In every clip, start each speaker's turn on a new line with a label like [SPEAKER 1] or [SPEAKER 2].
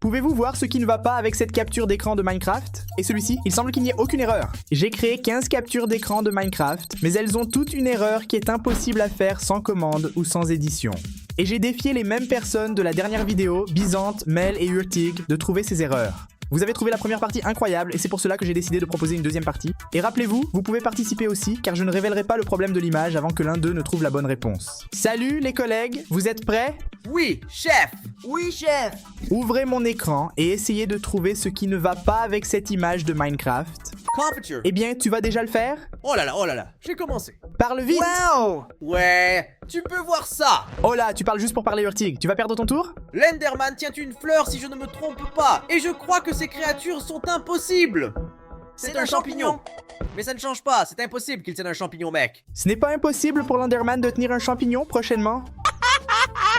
[SPEAKER 1] Pouvez-vous voir ce qui ne va pas avec cette capture d'écran de Minecraft? Et celui-ci, il semble qu'il n'y ait aucune erreur. J'ai créé 15 captures d'écran de Minecraft, mais elles ont toutes une erreur qui est impossible à faire sans commande ou sans édition. Et j'ai défié les mêmes personnes de la dernière vidéo, Byzante, Mel et Urtig, de trouver ces erreurs. Vous avez trouvé la première partie incroyable et c'est pour cela que j'ai décidé de proposer une deuxième partie. Et rappelez-vous, vous pouvez participer aussi car je ne révélerai pas le problème de l'image avant que l'un d'eux ne trouve la bonne réponse. Salut les collègues, vous êtes prêts?
[SPEAKER 2] Oui, chef!
[SPEAKER 3] Oui, chef.
[SPEAKER 1] Ouvrez mon écran et essayez de trouver ce qui ne va pas avec cette image de Minecraft.
[SPEAKER 2] Confiture!
[SPEAKER 1] Eh bien, tu vas déjà le faire?
[SPEAKER 2] Oh là là, j'ai commencé.
[SPEAKER 1] Parle vite!
[SPEAKER 3] Wow.
[SPEAKER 2] Ouais, tu peux voir ça!
[SPEAKER 1] Oh là, tu parles juste pour parler Urtig. Tu vas perdre ton tour?
[SPEAKER 2] L'Enderman tient une fleur si je ne me trompe pas, et je crois que ces créatures sont impossibles! C'est un champignon! Mais ça ne change pas, c'est impossible qu'il tienne un champignon, mec!
[SPEAKER 1] Ce n'est pas impossible pour l'Enderman de tenir un champignon prochainement?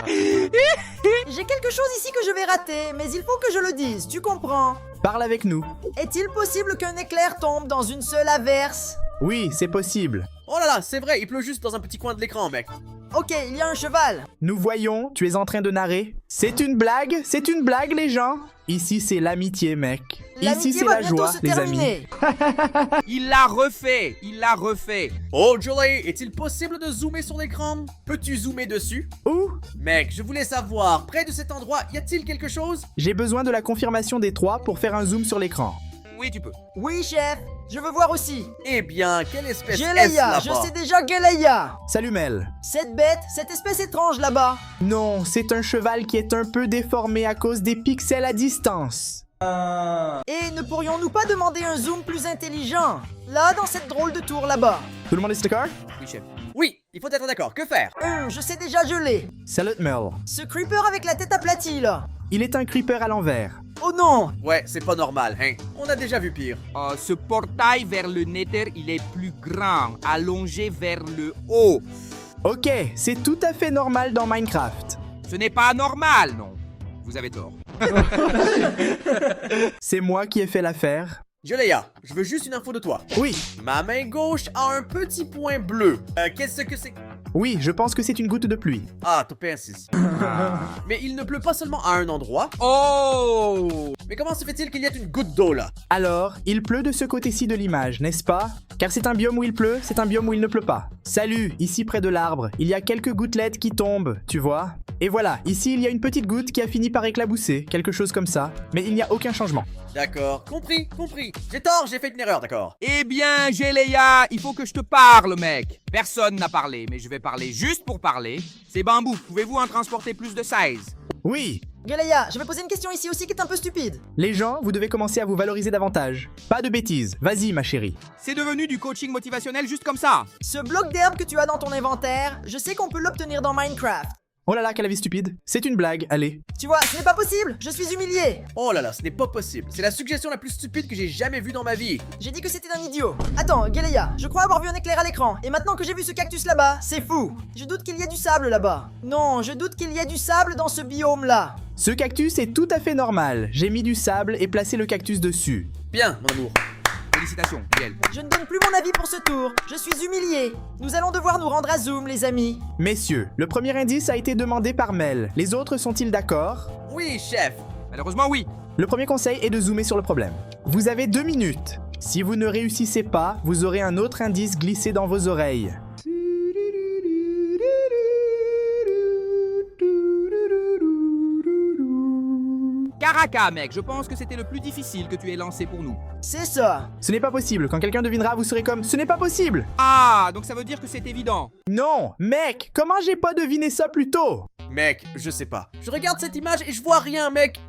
[SPEAKER 3] J'ai quelque chose ici que je vais rater, mais il faut que je le dise, tu comprends?
[SPEAKER 1] Parle avec nous.
[SPEAKER 3] Est-il possible qu'un éclair tombe dans une seule averse?
[SPEAKER 1] Oui, c'est possible.
[SPEAKER 2] Oh là là, c'est vrai, il pleut juste dans un petit coin de l'écran, mec!
[SPEAKER 3] Ok, il y a un cheval.
[SPEAKER 1] Nous voyons, tu es en train de narrer. C'est une blague les gens. Ici c'est l'amitié mec. Ici
[SPEAKER 3] L'amitié
[SPEAKER 1] c'est
[SPEAKER 3] va
[SPEAKER 1] la
[SPEAKER 3] bientôt
[SPEAKER 1] joie
[SPEAKER 3] se
[SPEAKER 1] les amis.
[SPEAKER 3] terminer.
[SPEAKER 4] Il l'a refait, il l'a refait.
[SPEAKER 2] Oh Julie, est-il possible de zoomer sur l'écran? Peux-tu zoomer dessus?
[SPEAKER 1] Ouh,
[SPEAKER 2] Mec, je voulais savoir, près de cet endroit, y a-t-il quelque chose?
[SPEAKER 1] j'ai besoin de la confirmation des trois pour faire un zoom sur l'écran.
[SPEAKER 4] Oui, tu peux.
[SPEAKER 3] Oui, chef. Je veux voir aussi.
[SPEAKER 2] Eh bien, quelle espèce est-ce
[SPEAKER 3] Geleia,
[SPEAKER 2] là-bas?
[SPEAKER 3] je sais déjà Geleia.
[SPEAKER 1] Salut Mel.
[SPEAKER 3] Cette bête, cette espèce étrange là-bas.
[SPEAKER 1] Non, c'est un cheval qui est un peu déformé à cause des pixels à distance.
[SPEAKER 3] Et ne pourrions-nous pas demander un zoom plus intelligent? Là, dans cette drôle de tour là-bas.
[SPEAKER 1] Tout le monde est d'accord?
[SPEAKER 4] Oui, chef.
[SPEAKER 2] Oui, il faut être d'accord, que faire?
[SPEAKER 3] Je sais déjà, je l'ai.
[SPEAKER 1] Salut Mel.
[SPEAKER 3] Ce creeper avec la tête aplatie là.
[SPEAKER 1] Il est un creeper à l'envers.
[SPEAKER 3] Oh non.
[SPEAKER 2] Ouais, c'est pas normal, hein? On a déjà vu pire.
[SPEAKER 4] Ce portail vers le Nether, il est plus grand, allongé vers le haut.
[SPEAKER 1] Ok, c'est tout à fait normal dans Minecraft.
[SPEAKER 4] Ce n'est pas normal, non. Vous avez tort.
[SPEAKER 1] C'est moi qui ai fait l'affaire.
[SPEAKER 2] Julia, je veux juste une info de toi.
[SPEAKER 1] Oui,
[SPEAKER 2] Ma main gauche a un petit point bleu. Qu'est-ce que c'est?
[SPEAKER 1] oui, je pense que c'est une goutte de pluie.
[SPEAKER 2] Ah, top 6. Mais il ne pleut pas seulement à un endroit.
[SPEAKER 4] Oh!
[SPEAKER 2] Mais comment se fait-il qu'il y ait une goutte d'eau là?
[SPEAKER 1] Alors, il pleut de ce côté-ci de l'image, n'est-ce pas? Car c'est un biome où il pleut, c'est un biome où il ne pleut pas. Salut, ici près de l'arbre, il y a quelques gouttelettes qui tombent, tu vois? Et voilà, ici il y a une petite goutte qui a fini par éclabousser, quelque chose comme ça, mais il n'y a aucun changement.
[SPEAKER 2] D'accord, compris. J'ai tort, j'ai fait une erreur, d'accord.
[SPEAKER 4] Eh bien, Geleia, il faut que je te parle, mec. Personne n'a parlé, mais je vais parler juste pour parler. C'est bambou, pouvez-vous en transporter plus de 16?
[SPEAKER 1] Oui,
[SPEAKER 3] Geleia, je vais poser une question ici aussi qui est un peu stupide.
[SPEAKER 1] les gens, vous devez commencer à vous valoriser davantage. Pas de bêtises, vas-y ma chérie.
[SPEAKER 4] C'est devenu du coaching motivationnel juste comme ça.
[SPEAKER 3] Ce bloc d'herbe que tu as dans ton inventaire, je sais qu'on peut l'obtenir dans Minecraft.
[SPEAKER 1] Oh là là, quelle avis stupide. C'est une blague, allez.
[SPEAKER 3] Tu vois, ce n'est pas possible, je suis humilié.
[SPEAKER 2] Oh là là, ce n'est pas possible. C'est la suggestion la plus stupide que j'ai jamais vue dans ma vie.
[SPEAKER 3] J'ai dit que c'était un idiot. Attends, Geleia, je crois avoir vu un éclair à l'écran. Et maintenant que j'ai vu ce cactus là-bas, c'est fou. Je doute qu'il y ait du sable là-bas. Non, je doute qu'il y ait du sable dans ce biome-là.
[SPEAKER 1] Ce cactus est tout à fait normal. J'ai mis du sable et placé le cactus dessus.
[SPEAKER 2] Bien, mon amour.
[SPEAKER 4] Félicitations, Biel.
[SPEAKER 3] Je ne donne plus mon avis pour ce tour. Je suis humilié. Nous allons devoir nous rendre à Zoom, les amis.
[SPEAKER 1] Messieurs, le premier indice a été demandé par Mel. Les autres sont-ils d'accord?
[SPEAKER 2] Oui, chef.
[SPEAKER 4] Malheureusement, oui.
[SPEAKER 1] Le premier conseil est de zoomer sur le problème. Vous avez 2 minutes. Si vous ne réussissez pas, vous aurez un autre indice glissé dans vos oreilles.
[SPEAKER 4] Caraca, mec, je pense que c'était le plus difficile que tu aies lancé pour nous.
[SPEAKER 3] C'est ça.
[SPEAKER 1] Ce n'est pas possible. Quand quelqu'un devinera, vous serez comme « Ce n'est pas possible
[SPEAKER 4] Ah, donc ça veut dire que c'est évident. !»
[SPEAKER 1] Non, mec, comment j'ai pas deviné ça plus tôt?
[SPEAKER 2] Mec, je sais pas. Je regarde cette image et je vois rien, mec.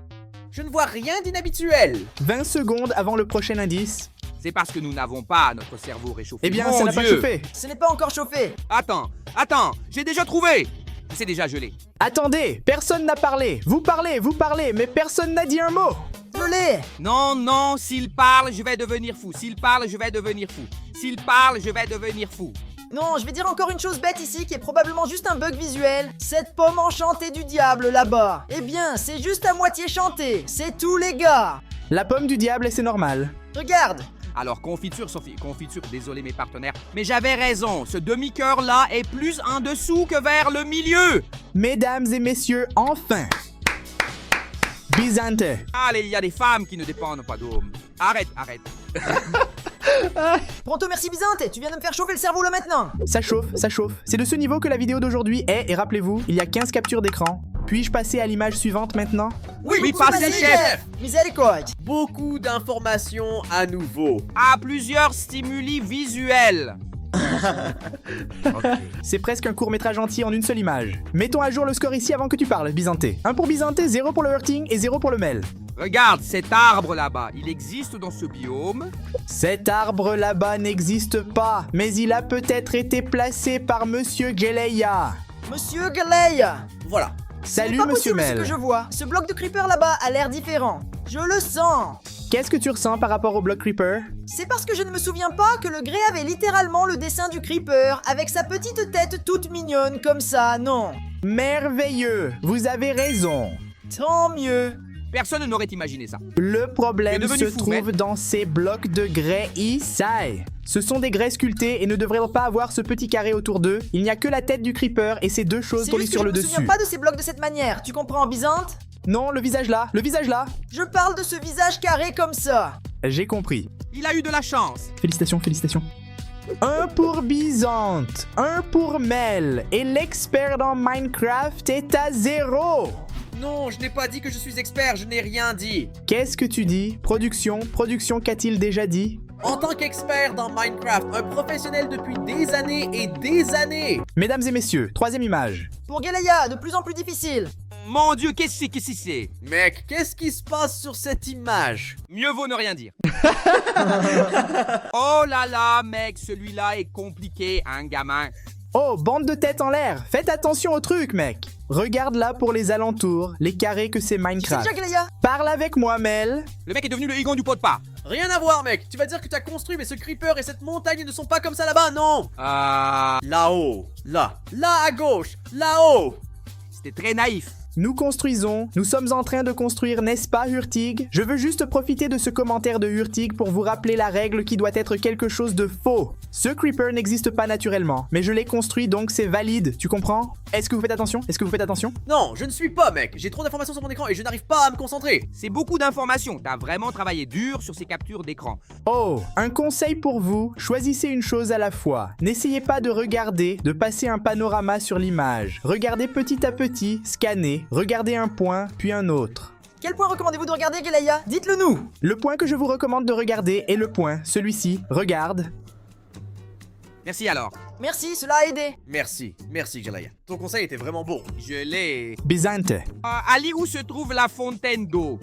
[SPEAKER 2] Je ne vois rien d'inhabituel.
[SPEAKER 1] 20 secondes avant le prochain indice.
[SPEAKER 4] C'est parce que nous n'avons pas notre cerveau réchauffé.
[SPEAKER 1] Eh bien,
[SPEAKER 4] Mon
[SPEAKER 1] ça n'a pas
[SPEAKER 4] Dieu.
[SPEAKER 1] chauffé.
[SPEAKER 3] Ce n'est pas encore chauffé.
[SPEAKER 4] Attends, j'ai déjà trouvé. C'est déjà gelé.
[SPEAKER 1] Attendez, personne n'a parlé. Vous parlez, mais personne n'a dit un mot.
[SPEAKER 3] Je l'ai.
[SPEAKER 4] Non, s'il parle, je vais devenir fou. S'il parle, je vais devenir fou. S'il parle, je vais devenir fou.
[SPEAKER 3] Non, je vais dire encore une chose bête ici qui est probablement juste un bug visuel. Cette pomme enchantée du diable là-bas. Eh bien, c'est juste à moitié chanté. C'est tout, les gars.
[SPEAKER 1] La pomme du diable, c'est normal.
[SPEAKER 3] Regarde.
[SPEAKER 4] Alors, confiture, Sophie, confiture, désolé mes partenaires, mais j'avais raison, ce demi-cœur-là est plus en dessous que vers le milieu.
[SPEAKER 1] Mesdames et messieurs, enfin! Bizante.
[SPEAKER 4] Allez, il y a des femmes qui ne dépendent pas d'hommes. Arrête.
[SPEAKER 3] Pronto, merci Byzante, tu viens de me faire chauffer le cerveau là maintenant.
[SPEAKER 1] Ça chauffe. C'est de ce niveau que la vidéo d'aujourd'hui est, et rappelez-vous, il y a 15 captures d'écran. Puis-je passer à l'image suivante maintenant?
[SPEAKER 4] Oui, passez, chef.
[SPEAKER 3] Miséricorde.
[SPEAKER 2] Beaucoup d'informations à nouveau.
[SPEAKER 4] À plusieurs stimuli visuels.
[SPEAKER 1] C'est presque un court-métrage entier en une seule image. Mettons à jour le score ici avant que tu parles, Byzante. 1 pour Byzante, 0 pour le hurting et 0 pour le Mel.
[SPEAKER 4] Regarde cet arbre là-bas. Il existe dans ce biome.
[SPEAKER 1] Cet arbre là-bas n'existe pas, mais il a peut-être été placé par Monsieur Geleia.
[SPEAKER 3] Monsieur Geleia.
[SPEAKER 2] Voilà.
[SPEAKER 1] Salut
[SPEAKER 3] C'est pas
[SPEAKER 1] Monsieur
[SPEAKER 3] possible ce que
[SPEAKER 1] Mel.
[SPEAKER 3] je vois. Ce bloc de creeper là-bas a l'air différent. Je le sens.
[SPEAKER 1] Qu'est-ce que tu ressens par rapport au bloc creeper?
[SPEAKER 3] C'est parce que je ne me souviens pas que le grès avait littéralement le dessin du creeper avec sa petite tête toute mignonne comme ça, non.
[SPEAKER 1] Merveilleux, vous avez raison.
[SPEAKER 3] Tant mieux.
[SPEAKER 4] Personne n'aurait imaginé ça.
[SPEAKER 1] Le problème
[SPEAKER 4] T'es devenu
[SPEAKER 1] se
[SPEAKER 4] fou,
[SPEAKER 1] trouve dans ces blocs de grès ici. Ce sont des grès sculptés et ne devraient pas avoir ce petit carré autour d'eux. Il n'y a que la tête du creeper et ces deux choses
[SPEAKER 3] C'est
[SPEAKER 1] collées
[SPEAKER 3] juste que
[SPEAKER 1] sur
[SPEAKER 3] je
[SPEAKER 1] le
[SPEAKER 3] me
[SPEAKER 1] dessus.
[SPEAKER 3] souviens pas de ces blocs de cette manière, tu comprends Byzante?
[SPEAKER 1] Non, le visage là.
[SPEAKER 3] Je parle de ce visage carré comme ça.
[SPEAKER 1] J'ai compris.
[SPEAKER 4] Il a eu de la chance.
[SPEAKER 1] Félicitations. 1 pour Byzante, 1 pour Mel, et l'expert dans Minecraft est à 0.
[SPEAKER 2] Non, je n'ai pas dit que je suis expert, je n'ai rien dit.
[SPEAKER 1] Qu'est-ce que tu dis? Production, qu'a-t-il déjà dit?
[SPEAKER 2] En tant qu'expert dans Minecraft, un professionnel depuis des années et des années.
[SPEAKER 1] Mesdames et messieurs, 3e image.
[SPEAKER 3] Pour Geleia, de plus en plus difficile.
[SPEAKER 4] Mon Dieu, qu'est-ce que c'est?
[SPEAKER 2] Mec, qu'est-ce qui se passe sur cette image?
[SPEAKER 4] Mieux vaut ne rien dire. Oh là là, mec, celui-là est compliqué, un gamin.
[SPEAKER 1] Oh, bande de têtes en l'air. Faites attention au truc, mec. Regarde là pour les alentours, les carrés que c'est
[SPEAKER 3] Tu sais
[SPEAKER 1] Minecraft.
[SPEAKER 3] déjà Geleia?
[SPEAKER 1] Parle avec moi, Mel.
[SPEAKER 4] Le mec est devenu le higon du pot de pas.
[SPEAKER 2] Rien à voir, mec. Tu vas dire que tu as construit, mais ce creeper et cette montagne ne sont pas comme ça là-bas, non? Là-haut. Là. Là à gauche. Là-haut.
[SPEAKER 4] C'était très naïf.
[SPEAKER 1] Nous construisons, nous sommes en train de construire, n'est-ce pas, Hurtig? Je veux juste profiter de ce commentaire de Hurtig pour vous rappeler la règle qui doit être quelque chose de faux. Ce creeper n'existe pas naturellement, mais je l'ai construit donc c'est valide, tu comprends? Est-ce que vous faites attention?
[SPEAKER 2] Non, je ne suis pas, mec. J'ai trop d'informations sur mon écran et je n'arrive pas à me concentrer.
[SPEAKER 4] C'est beaucoup d'informations. T'as vraiment travaillé dur sur ces captures d'écran.
[SPEAKER 1] Oh, un conseil pour vous, choisissez une chose à la fois. N'essayez pas de regarder, de passer un panorama sur l'image. Regardez petit à petit, scannez, regardez un point, puis un autre.
[SPEAKER 3] Quel point recommandez-vous de regarder Geleia? Dites-le nous.
[SPEAKER 1] Le point que je vous recommande de regarder est le point, celui-ci, regarde.
[SPEAKER 4] Merci alors.
[SPEAKER 3] Merci, cela a aidé.
[SPEAKER 2] Merci, Geleia. Ton conseil était vraiment bon.
[SPEAKER 4] Je l'ai.
[SPEAKER 1] Byzante,
[SPEAKER 4] Ali, où se trouve la fontaine d'eau?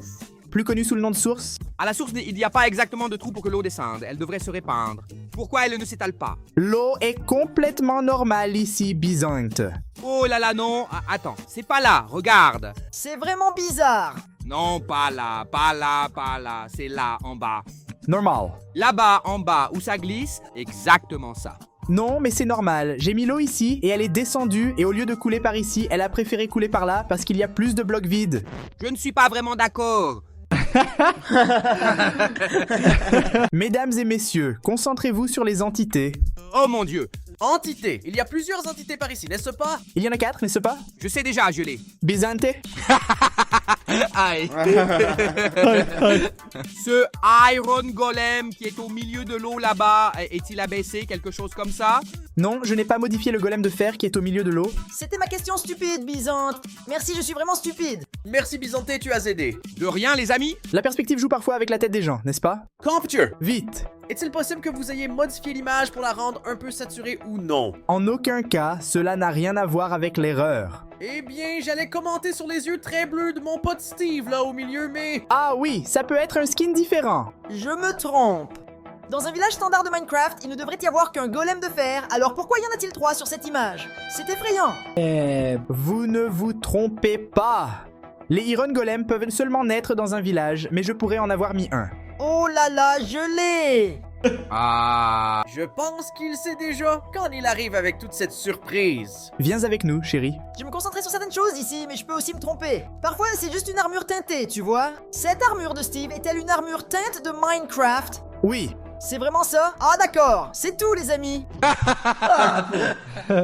[SPEAKER 1] plus connu sous le nom de source.
[SPEAKER 4] À la source, il n'y a pas exactement de trou pour que l'eau descende. Elle devrait se répandre. Pourquoi elle ne s'étale pas?
[SPEAKER 1] L'eau est complètement normale ici, Byzante.
[SPEAKER 4] Oh là là, non. Attends, c'est pas là. Regarde.
[SPEAKER 3] C'est vraiment bizarre.
[SPEAKER 4] Non, pas là. C'est là, en bas.
[SPEAKER 1] Normal.
[SPEAKER 4] Là-bas, en bas, où ça glisse, exactement ça.
[SPEAKER 1] Non, mais c'est normal. J'ai mis l'eau ici et elle est descendue et au lieu de couler par ici, elle a préféré couler par là parce qu'il y a plus de blocs vides.
[SPEAKER 4] Je ne suis pas vraiment d'accord.
[SPEAKER 1] Mesdames et messieurs, concentrez-vous sur les entités.
[SPEAKER 4] Oh mon Dieu.
[SPEAKER 2] Entité. Il y a plusieurs entités par ici, n'est-ce pas?
[SPEAKER 1] Il y en a 4, n'est-ce pas?
[SPEAKER 4] Je sais déjà, je l'ai.
[SPEAKER 1] Byzante.
[SPEAKER 4] Aïe. Ce Iron Golem qui est au milieu de l'eau là-bas, est-il abaissé, quelque chose comme ça?
[SPEAKER 1] Non, je n'ai pas modifié le golem de fer qui est au milieu de l'eau.
[SPEAKER 3] C'était ma question stupide, Byzante. Merci, je suis vraiment stupide.
[SPEAKER 2] Merci Byzante, tu as aidé.
[SPEAKER 4] De rien, les amis.
[SPEAKER 1] La perspective joue parfois avec la tête des gens, n'est-ce pas?
[SPEAKER 2] Capture.
[SPEAKER 1] Vite.
[SPEAKER 2] Est-il possible que vous ayez modifié l'image pour la rendre un peu saturée ou non?
[SPEAKER 1] En aucun cas, cela n'a rien à voir avec l'erreur.
[SPEAKER 2] Eh bien, j'allais commenter sur les yeux très bleus de mon pote Steve là au milieu, mais...
[SPEAKER 1] Ah oui, ça peut être un skin différent.
[SPEAKER 3] Je me trompe. Dans un village standard de Minecraft, il ne devrait y avoir qu'un golem de fer, alors pourquoi y en a-t-il 3 sur cette image? C'est effrayant.
[SPEAKER 1] Vous ne vous trompez pas. Les Iron Golems peuvent seulement naître dans un village, mais je pourrais en avoir mis un.
[SPEAKER 3] Oh là là, je l'ai.
[SPEAKER 4] Ah.
[SPEAKER 2] Je pense qu'il sait déjà quand il arrive avec toute cette surprise.
[SPEAKER 1] Viens avec nous, chérie.
[SPEAKER 3] Je me concentrais sur certaines choses ici, mais je peux aussi me tromper. Parfois, c'est juste une armure teintée, tu vois. Cette armure de Steve est-elle une armure teinte de Minecraft?
[SPEAKER 1] Oui.
[SPEAKER 3] C'est vraiment ça? Ah d'accord, c'est tout les amis.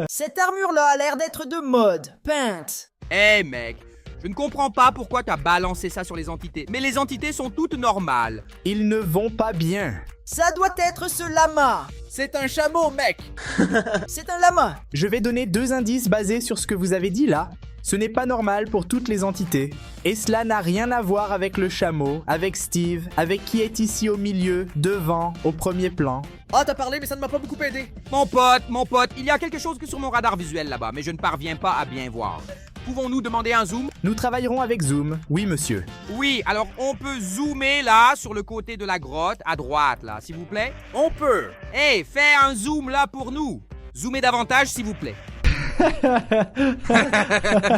[SPEAKER 3] Cette armure-là a l'air d'être de mode, peinte.
[SPEAKER 4] Eh mec, Je ne comprends pas pourquoi tu as balancé ça sur les entités. Mais les entités sont toutes normales.
[SPEAKER 1] Ils ne vont pas bien.
[SPEAKER 3] Ça doit être ce lama.
[SPEAKER 2] C'est un chameau, mec.
[SPEAKER 3] C'est un lama.
[SPEAKER 1] Je vais donner 2 indices basés sur ce que vous avez dit là. Ce n'est pas normal pour toutes les entités. Et cela n'a rien à voir avec le chameau, avec Steve, avec qui est ici au milieu, devant, au premier plan.
[SPEAKER 2] Ah, t'as parlé, mais ça ne m'a pas beaucoup aidé.
[SPEAKER 4] Mon pote, il y a quelque chose que sur mon radar visuel là-bas, mais je ne parviens pas à bien voir. Pouvons-nous demander un zoom?
[SPEAKER 1] Nous travaillerons avec Zoom, oui monsieur.
[SPEAKER 4] Oui, alors on peut zoomer là, sur le côté de la grotte, à droite là, s'il vous plaît.
[SPEAKER 2] On peut.
[SPEAKER 4] Hey, fais un zoom là pour nous. Zoomez davantage, s'il vous plaît.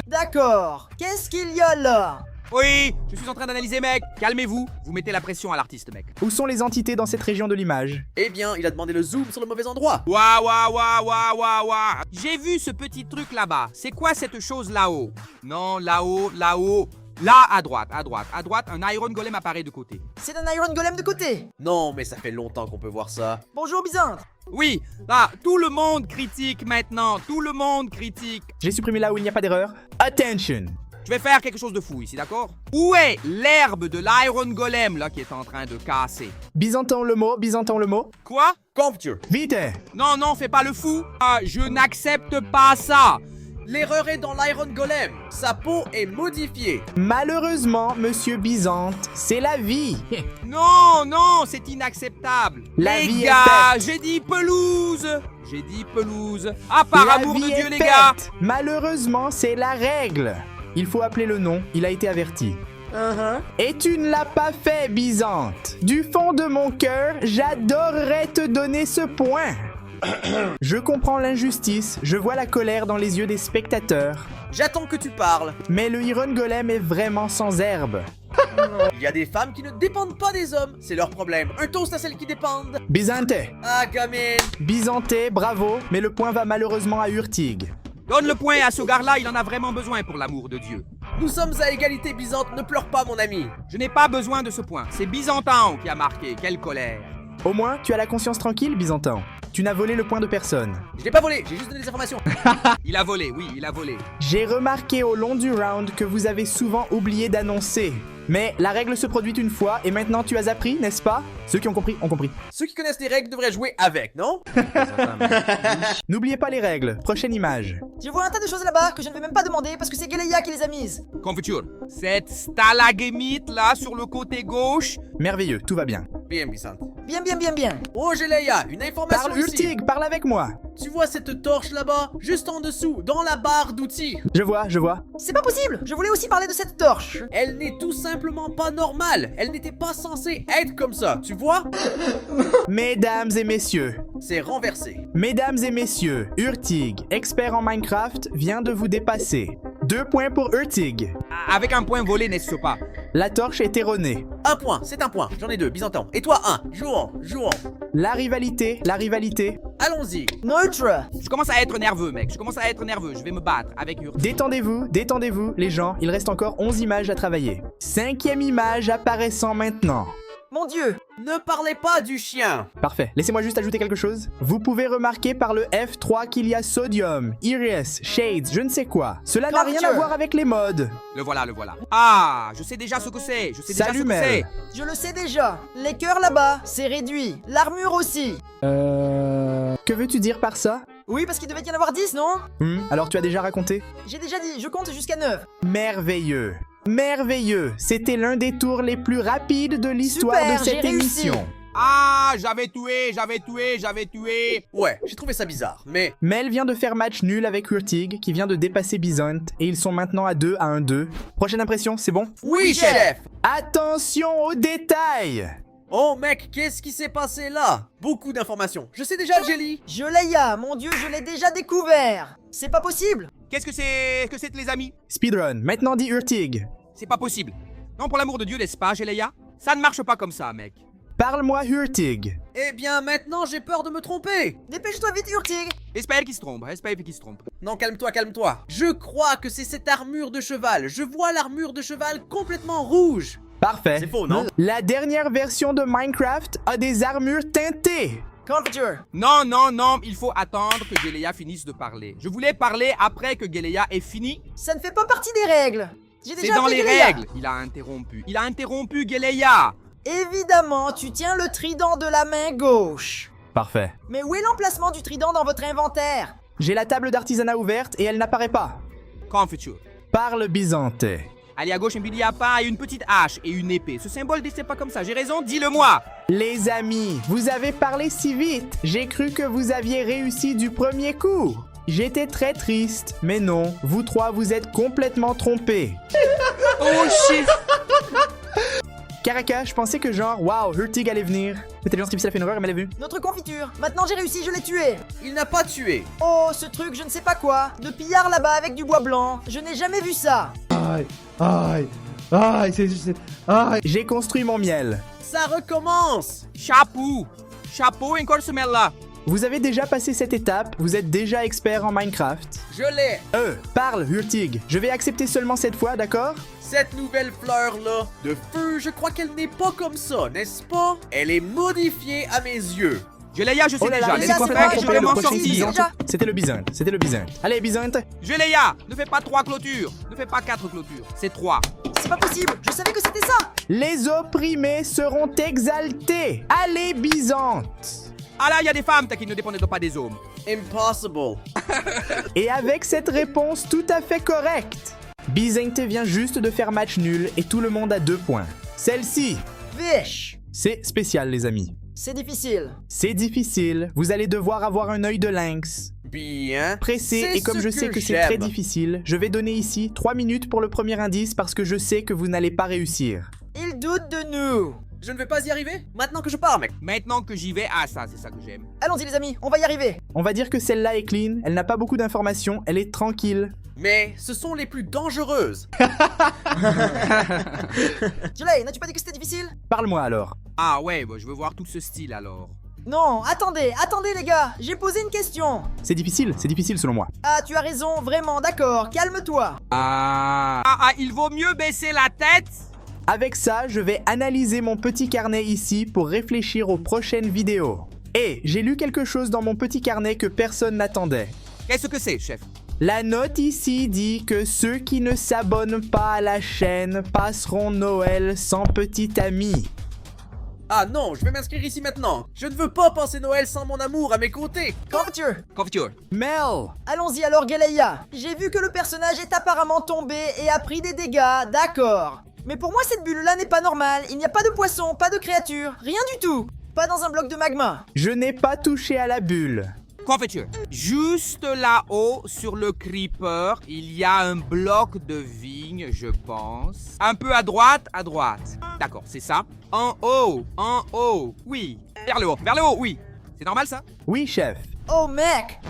[SPEAKER 3] D'accord. Qu'est-ce qu'il y a là?
[SPEAKER 4] Oui, je suis en train d'analyser, mec. Calmez-vous, vous mettez la pression à l'artiste, mec.
[SPEAKER 1] Où sont les entités dans cette région de l'image?
[SPEAKER 2] Eh bien, il a demandé le zoom sur le mauvais endroit.
[SPEAKER 4] Waouh. J'ai vu ce petit truc là-bas. C'est quoi cette chose là-haut? Non, là-haut. Là, à droite. Un Iron Golem apparaît de côté.
[SPEAKER 3] C'est un Iron Golem de côté.
[SPEAKER 2] Non, mais ça fait longtemps qu'on peut voir ça.
[SPEAKER 3] Bonjour Byzanthe.
[SPEAKER 4] Oui, là, tout le monde critique maintenant. Tout le monde critique.
[SPEAKER 1] J'ai supprimé là où il n'y a pas d'erreur. Attention!
[SPEAKER 4] Je vais faire quelque chose de fou ici, d'accord? Où est l'herbe de l'Iron Golem, là, qui est en train de casser?
[SPEAKER 1] Byzantin le mot.
[SPEAKER 4] Quoi?
[SPEAKER 2] Confiture.
[SPEAKER 1] Vite!
[SPEAKER 4] Non, fais pas le fou. Ah, je n'accepte pas ça.
[SPEAKER 2] L'erreur est dans l'Iron Golem. Sa peau est modifiée.
[SPEAKER 1] Malheureusement, monsieur Byzante, c'est la vie.
[SPEAKER 4] Non, c'est inacceptable.
[SPEAKER 1] La
[SPEAKER 4] les
[SPEAKER 1] vie est
[SPEAKER 4] gars,
[SPEAKER 1] faite.
[SPEAKER 4] j'ai dit pelouse. Ah, par
[SPEAKER 1] La
[SPEAKER 4] amour de
[SPEAKER 1] vie
[SPEAKER 4] Dieu,
[SPEAKER 1] est
[SPEAKER 4] les gars.
[SPEAKER 1] faite. Malheureusement, c'est la règle. Il faut appeler le nom, il a été averti. Et tu ne l'as pas fait, Byzante. Du fond de mon cœur, j'adorerais te donner ce point. Je comprends l'injustice, je vois la colère dans les yeux des spectateurs.
[SPEAKER 2] J'attends que tu parles.
[SPEAKER 1] Mais le Iron Golem est vraiment sans herbe.
[SPEAKER 2] Il y a des femmes qui ne dépendent pas des hommes. C'est leur problème. Un toast à celles qui dépendent.
[SPEAKER 1] Byzante,
[SPEAKER 2] Ah, gamine.
[SPEAKER 1] Byzante, bravo, mais le point va malheureusement à Urtig.
[SPEAKER 4] Donne le point à ce gars-là, il en a vraiment besoin pour l'amour de Dieu.
[SPEAKER 2] Nous sommes à égalité, Byzante. Ne pleure pas, mon ami.
[SPEAKER 4] Je n'ai pas besoin de ce point. C'est Byzantin qui a marqué. Quelle colère.
[SPEAKER 1] Au moins, tu as la conscience tranquille, Byzantin. Tu n'as volé le point de personne.
[SPEAKER 2] Je l'ai pas volé. J'ai juste donné des informations.
[SPEAKER 4] Il a volé, oui, il a volé.
[SPEAKER 1] J'ai remarqué au long du round que vous avez souvent oublié d'annoncer. Mais la règle se produit une fois et maintenant tu as appris, n'est-ce pas? Ceux qui ont compris, ont compris.
[SPEAKER 2] Ceux qui connaissent les règles devraient jouer avec, non?
[SPEAKER 1] N'oubliez pas les règles. Prochaine image.
[SPEAKER 3] Je vois un tas de choses là-bas que je ne vais même pas demander parce que c'est Galeia qui les a mises.
[SPEAKER 4] Confiture. Cette stalagmite là sur le côté gauche.
[SPEAKER 1] Merveilleux, tout va bien.
[SPEAKER 2] Bien, Byzante.
[SPEAKER 3] Bien.
[SPEAKER 2] Oh, Géléa, une information
[SPEAKER 1] Parle
[SPEAKER 2] ici.
[SPEAKER 1] Urtig, parle avec moi.
[SPEAKER 2] Tu vois cette torche là-bas? Juste en dessous, dans la barre d'outils.
[SPEAKER 1] Je vois.
[SPEAKER 3] C'est pas possible. Je voulais aussi parler de cette torche.
[SPEAKER 2] Elle n'est tout simplement pas normale. Elle n'était pas censée être comme ça, tu vois?
[SPEAKER 1] Mesdames et messieurs,
[SPEAKER 2] C'est renversé.
[SPEAKER 1] Urtig, expert en Minecraft, vient de vous dépasser. 2 points pour Urtig.
[SPEAKER 4] Avec un point volé, n'est-ce pas?
[SPEAKER 1] La torche est erronée.
[SPEAKER 2] Un point, c'est un point. J'en ai 2, Byzantin. Et toi, 1. Jouons.
[SPEAKER 1] La rivalité.
[SPEAKER 2] Allons-y.
[SPEAKER 3] Neutre.
[SPEAKER 4] Je commence à être nerveux, mec. Je vais me battre avec Urti.
[SPEAKER 1] Détendez-vous, les gens. Il reste encore 11 images à travailler. 5e image apparaissant maintenant.
[SPEAKER 3] Mon Dieu.
[SPEAKER 2] Ne parlez pas du chien.
[SPEAKER 1] Parfait. Laissez-moi juste ajouter quelque chose. Vous pouvez remarquer par le F3 qu'il y a Sodium, Iris, Shades, je ne sais quoi. Cela n'a rien à voir avec les modes.
[SPEAKER 4] Le voilà. Ah, je sais déjà ce que c'est.
[SPEAKER 1] Salut, Mel.
[SPEAKER 3] Je le sais déjà. Les cœurs là-bas, c'est réduit. L'armure aussi.
[SPEAKER 1] Que veux-tu dire par ça?
[SPEAKER 3] Oui, parce qu'il devait y en avoir 10, non?
[SPEAKER 1] Alors tu as déjà raconté?
[SPEAKER 3] J'ai déjà dit, je compte jusqu'à 9.
[SPEAKER 1] Merveilleux. C'était l'un des tours les plus rapides de l'histoire
[SPEAKER 3] Super,
[SPEAKER 1] de cette
[SPEAKER 3] j'ai réussi.
[SPEAKER 1] émission.
[SPEAKER 4] Ah, j'avais tué.
[SPEAKER 2] Ouais, j'ai trouvé ça bizarre, mais...
[SPEAKER 1] Mel vient de faire match nul avec Urtig, qui vient de dépasser Byzante, et ils sont maintenant à 1-2. Prochaine impression, c'est bon?
[SPEAKER 2] Oui, chef.
[SPEAKER 1] Attention aux détails!
[SPEAKER 2] Oh, mec, qu'est-ce qui s'est passé là? Beaucoup d'informations. Je sais déjà, Jelly.
[SPEAKER 3] Leia, mon Dieu, je l'ai déjà découvert. C'est pas possible.
[SPEAKER 4] Qu'est-ce que c'est, les amis?
[SPEAKER 1] Speedrun, maintenant dit Urtig.
[SPEAKER 4] C'est pas possible. Non, pour l'amour de Dieu, n'est-ce pas, Géléa? Ça ne marche pas comme ça, mec.
[SPEAKER 1] Parle-moi Urtig.
[SPEAKER 2] Eh bien, maintenant, j'ai peur de me tromper.
[SPEAKER 3] Dépêche-toi vite, Urtig.
[SPEAKER 4] Espère qu'il se trompe.
[SPEAKER 2] Non, calme-toi. Je crois que c'est cette armure de cheval. Je vois l'armure de cheval complètement rouge.
[SPEAKER 1] Parfait.
[SPEAKER 2] C'est faux, non?
[SPEAKER 1] La dernière version de Minecraft a des armures teintées.
[SPEAKER 3] Confiture.
[SPEAKER 4] Non, il faut attendre que Géléa finisse de parler. Je voulais parler après que Géléa ait fini.
[SPEAKER 3] Ça ne fait pas partie des règles. J'ai
[SPEAKER 4] C'est
[SPEAKER 3] déjà
[SPEAKER 4] dans
[SPEAKER 3] appelé
[SPEAKER 4] les
[SPEAKER 3] Geleia.
[SPEAKER 4] règles. Il a interrompu Geleia.
[SPEAKER 3] Évidemment, tu tiens le trident de la main gauche.
[SPEAKER 1] Parfait.
[SPEAKER 3] Mais où est l'emplacement du trident dans votre inventaire?
[SPEAKER 1] J'ai la table d'artisanat ouverte et elle n'apparaît pas.
[SPEAKER 4] Confiture.
[SPEAKER 1] Parle byzantais.
[SPEAKER 4] Allez à gauche, un billet à pas et une petite hache et une épée. Ce symbole, c'est pas comme ça. J'ai raison, dis-le-moi.
[SPEAKER 1] Les amis, vous avez parlé si vite. J'ai cru que vous aviez réussi du premier coup. J'étais très triste, mais non, vous trois vous êtes complètement trompés.
[SPEAKER 4] Oh shit.
[SPEAKER 1] Karaka, je pensais que genre, waouh, Hurtig allait venir. L'intelligence artificielle a fait une erreur et me l'a vu.
[SPEAKER 3] Notre confiture. Maintenant j'ai réussi, je l'ai tué.
[SPEAKER 2] Il n'a pas tué.
[SPEAKER 3] Oh, ce truc, je ne sais pas quoi. De pillard là-bas avec du bois blanc. Je n'ai jamais vu ça.
[SPEAKER 1] J'ai construit mon miel.
[SPEAKER 2] Ça recommence.
[SPEAKER 4] Chapeau, encore ce là.
[SPEAKER 1] Vous avez déjà passé cette étape, vous êtes déjà expert en Minecraft.
[SPEAKER 2] Je l'ai.
[SPEAKER 1] Parle, Hurtig. Je vais accepter seulement cette fois, d'accord?
[SPEAKER 2] Cette nouvelle fleur-là de feu, je crois qu'elle n'est pas comme ça, n'est-ce pas? Elle est modifiée à mes yeux.
[SPEAKER 4] Geleia, je sais
[SPEAKER 1] Oh là là,
[SPEAKER 4] déjà.
[SPEAKER 3] mais
[SPEAKER 1] laissez-moi
[SPEAKER 3] c'est
[SPEAKER 1] faire
[SPEAKER 3] pas
[SPEAKER 1] et
[SPEAKER 3] que
[SPEAKER 1] je vais
[SPEAKER 3] je
[SPEAKER 1] m'en
[SPEAKER 3] vais
[SPEAKER 1] sortir.
[SPEAKER 3] sortir.
[SPEAKER 1] Byzante. C'était le byzante. Allez, byzante.
[SPEAKER 4] Geleia, ne fais pas 3 clôtures. Ne fais pas 4 clôtures. C'est 3.
[SPEAKER 3] C'est pas possible, je savais que c'était ça.
[SPEAKER 1] Les opprimés seront exaltés. Allez, byzante.
[SPEAKER 4] Ah là, il y a des femmes qui ne dépendent pas des hommes.
[SPEAKER 2] Impossible.
[SPEAKER 1] Et avec cette réponse tout à fait correcte, Byzante vient juste de faire match nul et tout le monde a 2 points. Celle-ci,
[SPEAKER 3] Vish.
[SPEAKER 1] c'est spécial les amis.
[SPEAKER 3] C'est difficile.
[SPEAKER 1] C'est difficile, vous allez devoir avoir un œil de lynx.
[SPEAKER 2] Bien.
[SPEAKER 1] Pressé,
[SPEAKER 2] C'est
[SPEAKER 1] et comme
[SPEAKER 2] ce
[SPEAKER 1] je sais que c'est
[SPEAKER 2] j'aime.
[SPEAKER 1] très difficile, je vais donner ici 3 minutes pour le premier indice parce que je sais que vous n'allez pas réussir.
[SPEAKER 3] Il doute de nous.
[SPEAKER 2] Je ne vais pas y arriver. Maintenant que je pars, mec.
[SPEAKER 4] Maintenant que j'y vais, ça, c'est ça que j'aime.
[SPEAKER 3] Allons-y les amis, on va y arriver.
[SPEAKER 1] On va dire que celle-là est clean, elle n'a pas beaucoup d'informations, elle est tranquille.
[SPEAKER 2] Mais ce sont les plus dangereuses.
[SPEAKER 3] Jelay, n'as-tu pas dit que c'était difficile?
[SPEAKER 1] Parle-moi alors.
[SPEAKER 4] Ah ouais, je veux voir tout ce style alors.
[SPEAKER 3] Non, attendez les gars, j'ai posé une question.
[SPEAKER 1] C'est difficile selon moi.
[SPEAKER 3] Ah, tu as raison, vraiment, d'accord, calme-toi.
[SPEAKER 4] Il vaut mieux baisser la tête.
[SPEAKER 1] Avec ça, je vais analyser mon petit carnet ici pour réfléchir aux prochaines vidéos. Et j'ai lu quelque chose dans mon petit carnet que personne n'attendait.
[SPEAKER 4] Qu'est-ce que c'est, chef?
[SPEAKER 1] La note ici dit que ceux qui ne s'abonnent pas à la chaîne passeront Noël sans petit ami.
[SPEAKER 2] Ah non, je vais m'inscrire ici maintenant. Je ne veux pas passer Noël sans mon amour à mes côtés.
[SPEAKER 4] Confiture.
[SPEAKER 1] Mel!
[SPEAKER 3] Allons-y alors Geleia. J'ai vu que le personnage est apparemment tombé et a pris des dégâts, d'accord. Mais pour moi cette bulle là n'est pas normale, il n'y a pas de poisson, pas de créature, rien du tout. Pas dans un bloc de magma.
[SPEAKER 1] Je n'ai pas touché à la bulle.
[SPEAKER 4] Confiture. Juste là-haut, sur le creeper, il y a un bloc de vigne, je pense. Un peu à droite. D'accord, c'est ça. En haut, oui. Vers le haut, oui. C'est normal ça?
[SPEAKER 1] Oui, chef.
[SPEAKER 3] Oh mec.